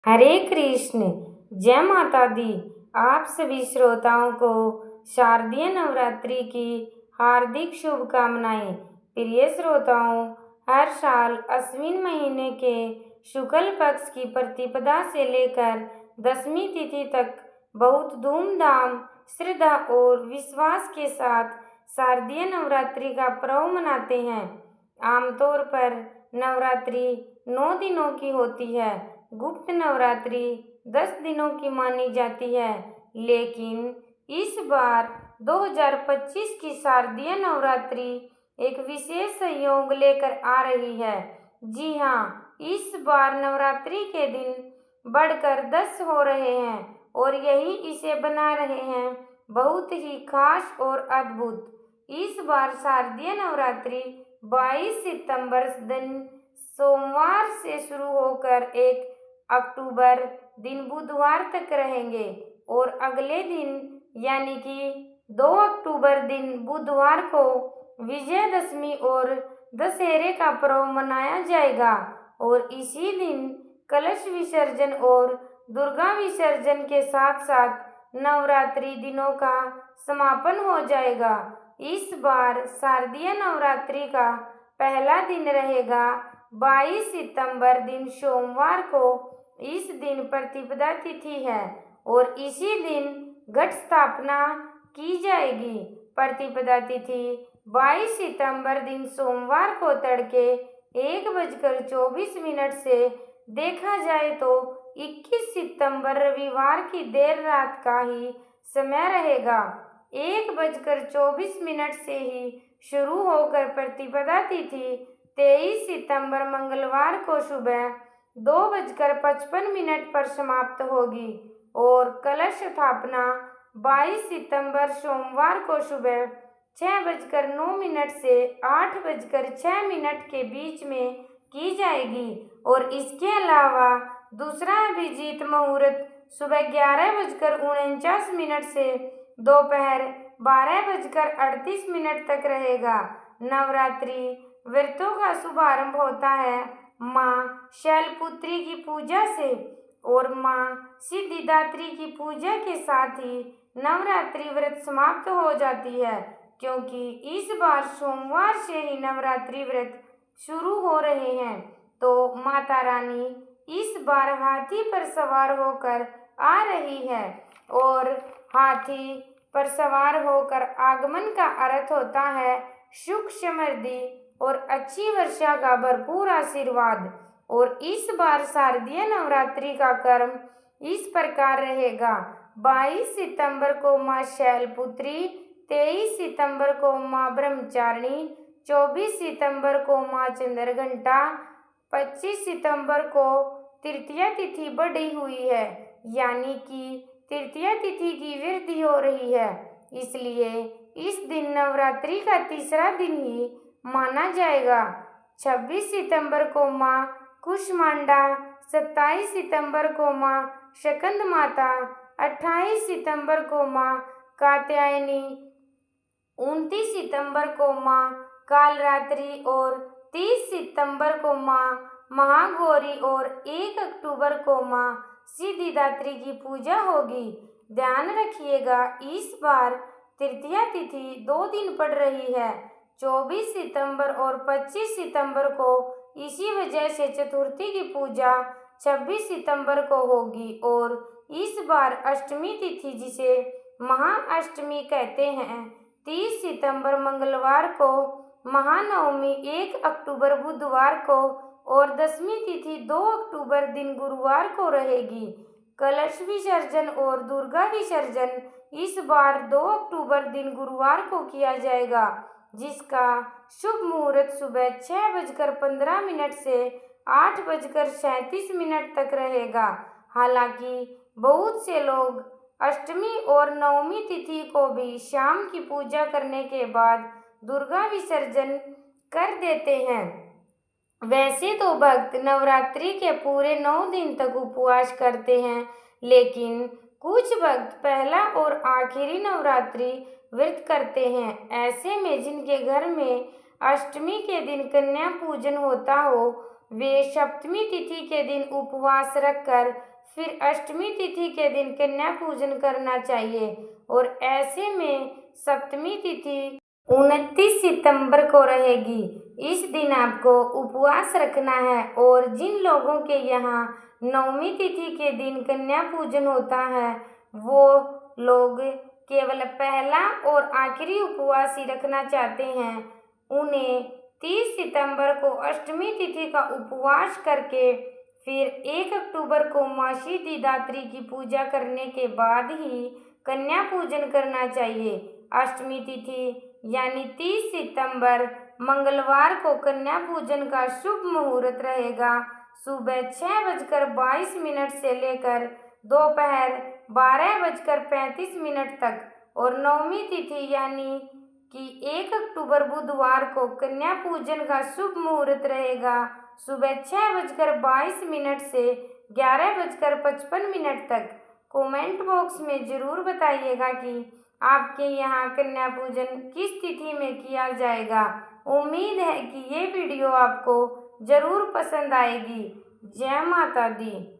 हरे कृष्ण। जय माता दी। आप सभी श्रोताओं को शारदीय नवरात्रि की हार्दिक शुभकामनाएं। प्रिय श्रोताओं, हर साल अश्विन महीने के शुक्ल पक्ष की प्रतिपदा से लेकर दसवीं तिथि तक बहुत धूमधाम, श्रद्धा और विश्वास के साथ शारदीय नवरात्रि का पर्व मनाते हैं। आमतौर पर नवरात्रि 9 दिनों की होती है। गुप्त नवरात्रि 10 दिनों की मानी जाती है, लेकिन इस बार 2025 की शारदीय नवरात्रि एक विशेष संयोग लेकर आ रही है। जी हाँ, इस बार नवरात्रि के दिन बढ़कर 10 हो रहे हैं और यही इसे बना रहे हैं बहुत ही खास और अद्भुत। इस बार शारदीय नवरात्रि 22 सितंबर दिन सोमवार से शुरू होकर 1 अक्टूबर दिन बुधवार तक रहेंगे और अगले दिन यानी कि 2 अक्टूबर दिन बुधवार को विजयदशमी और दशहरे का पर्व मनाया जाएगा और इसी दिन कलश विसर्जन और दुर्गा विसर्जन के साथ साथ नवरात्रि दिनों का समापन हो जाएगा। इस बार शारदीय नवरात्रि का पहला दिन रहेगा 22 सितंबर दिन सोमवार को। इस दिन प्रतिपदा तिथि है और इसी दिन घट स्थापना की जाएगी। प्रतिपदा तिथि 22 सितंबर दिन सोमवार को तड़के 1:24 से देखा जाए तो 21 सितंबर रविवार की देर रात का ही समय रहेगा। 1:24 से ही शुरू होकर प्रतिपदा तिथि 23 सितंबर मंगलवार को सुबह 2:55 पर समाप्त होगी और कलश स्थापना 22 सितंबर सोमवार को सुबह 6:09 से 8:06 के बीच में की जाएगी और इसके अलावा दूसरा अभिजीत मुहूर्त सुबह 11:49 से दोपहर 12:38 तक रहेगा। नवरात्रि व्रतों का शुभारंभ होता है माँ शैलपुत्री की पूजा से और माँ सिद्धिदात्री की पूजा के साथ ही नवरात्रि व्रत समाप्त हो जाती है, क्योंकि इस बार सोमवार से ही नवरात्रि व्रत शुरू हो रहे हैं। तो माता रानी इस बार हाथी पर सवार होकर आ रही है और हाथी पर सवार होकर आगमन का अर्थ होता है सुख समृद्धि और अच्छी वर्षा का भरपूर आशीर्वाद। और इस बार शारदीय नवरात्रि का क्रम इस प्रकार रहेगा। 22 सितंबर को माँ शैलपुत्री, 23 सितंबर को माँ ब्रह्मचारिणी, 24 सितंबर को माँ चंद्रघंटा, 25 सितंबर को तृतीया तिथि बढ़ी हुई है, यानी कि तृतीया तिथि की वृद्धि हो रही है, इसलिए इस दिन नवरात्रि का तीसरा दिन ही माना जाएगा। 26 सितंबर को माँ कुष्मांडा, 27 सितंबर को माँ स्कंद माता, 28 सितंबर को माँ कात्यायनी, 29 सितंबर को माँ कालरात्रि और 30 सितंबर को माँ महागौरी और 1 अक्टूबर को माँ सिद्धिदात्री की पूजा होगी। ध्यान रखिएगा, इस बार तृतीया तिथि 2 दिन पड़ रही है, 24 सितंबर और 25 सितंबर को। इसी वजह से चतुर्थी की पूजा 26 सितंबर को होगी और इस बार अष्टमी तिथि, जिसे महाअष्टमी कहते हैं, 30 सितंबर मंगलवार को, महानवमी 1 अक्टूबर बुधवार को और दसवीं तिथि 2 अक्टूबर दिन गुरुवार को रहेगी। कलश विसर्जन और दुर्गा विसर्जन इस बार 2 अक्टूबर दिन गुरुवार को किया जाएगा, जिसका शुभ मुहूर्त सुबह 6:15 से 8:37 तक रहेगा। हालांकि बहुत से लोग अष्टमी और नवमी तिथि को भी शाम की पूजा करने के बाद दुर्गा विसर्जन कर देते हैं। वैसे तो भक्त नवरात्रि के पूरे 9 दिन तक उपवास करते हैं, लेकिन कुछ भक्त पहला और आखिरी नवरात्रि व्रत करते हैं। ऐसे में जिनके घर में अष्टमी के दिन कन्या पूजन होता हो, वे सप्तमी तिथि के दिन उपवास रखकर फिर अष्टमी तिथि के दिन कन्या पूजन करना चाहिए और ऐसे में सप्तमी तिथि 29 सितंबर को रहेगी। इस दिन आपको उपवास रखना है और जिन लोगों के यहाँ नवमी तिथि के दिन कन्या पूजन होता है वो लोग केवल पहला और आखिरी उपवास ही रखना चाहते हैं। उन्हें 30 सितंबर को अष्टमी तिथि का उपवास करके फिर 1 अक्टूबर को माँ सिद्धिदात्री की पूजा करने के बाद ही कन्या पूजन करना चाहिए। अष्टमी तिथि यानी 30 सितंबर मंगलवार को कन्या पूजन का शुभ मुहूर्त रहेगा। सुबह 6:22 से लेकर दोपहर 12:35 तक और नवमी तिथि यानी कि 1 अक्टूबर बुधवार को कन्या पूजन का शुभ मुहूर्त रहेगा। सुबह 6:22 से 11:55 तक। कमेंट बॉक्स में ज़रूर बताइएगा कि आपके यहाँ कन्या पूजन किस तिथि में किया जाएगा। उम्मीद है कि ये वीडियो आपको ज़रूर पसंद आएगी। जय माता दी।